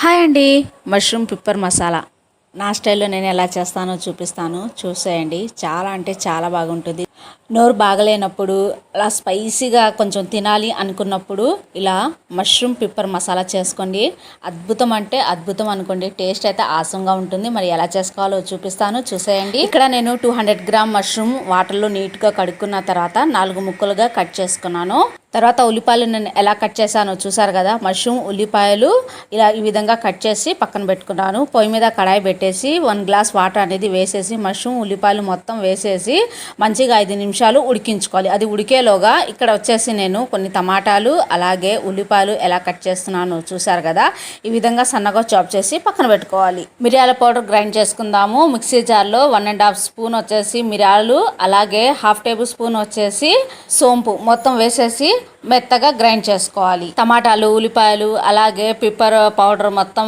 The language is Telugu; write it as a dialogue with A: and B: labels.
A: హాయ్ అండి. మష్రూమ్ పిప్పర్ మసాలా నా స్టైల్లో నేను ఎలా చేస్తానో చూపిస్తాను, చూసేయండి. చాలా అంటే చాలా బాగుంటుంది. నోరు బాగలేనప్పుడు, అలా స్పైసీగా కొంచెం తినాలి అనుకున్నప్పుడు ఇలా మష్రూమ్ పిప్పర్ మసాలా చేసుకోండి. అద్భుతం అంటే అద్భుతం అనుకోండి. టేస్ట్ అయితే ఆసంగా ఉంటుంది. మరి ఎలా చేసుకోవాలో చూపిస్తాను, చూసేయండి. ఇక్కడ నేను 200 గ్రామ్ మష్రూమ్ వాటర్లో నీట్గా కడుక్కున్న తర్వాత 4 ముక్కలుగా కట్ చేసుకున్నాను. తర్వాత ఉల్లిపాయలు నేను ఎలా కట్ చేశానో చూసారు కదా. మష్రూమ్, ఉల్లిపాయలు ఇలా ఈ విధంగా కట్ చేసి పక్కన పెట్టుకున్నాను. పొయ్యి మీద కడాయి పెట్టేసి 1 గ్లాస్ వాటర్ అనేది వేసేసి మష్రూమ్, ఉల్లిపాయలు మొత్తం వేసేసి మంచిగా 5 నిమిషాలు ఉడికించుకోవాలి. అది ఉడికేలోగా ఇక్కడ వచ్చేసి నేను కొన్ని టమాటాలు అలాగే ఉల్లిపాయలు ఎలా కట్ చేస్తున్నానో చూసారు కదా. ఈ విధంగా సన్నగా చాప్ చేసి పక్కన పెట్టుకోవాలి. మిరియాల పౌడర్ గ్రైండ్ చేసుకుందాము. మిక్సీ జార్లో 1.5 స్పూన్ వచ్చేసి మిరియాలు, అలాగే 1/2 టేబుల్ స్పూన్ వచ్చేసి సోంపు మొత్తం వేసేసి మెత్తగా గ్రైండ్ చేసుకోవాలి. టమాటాలు, ఉల్లిపాయలు అలాగే పిప్పర్ పౌడర్ మొత్తం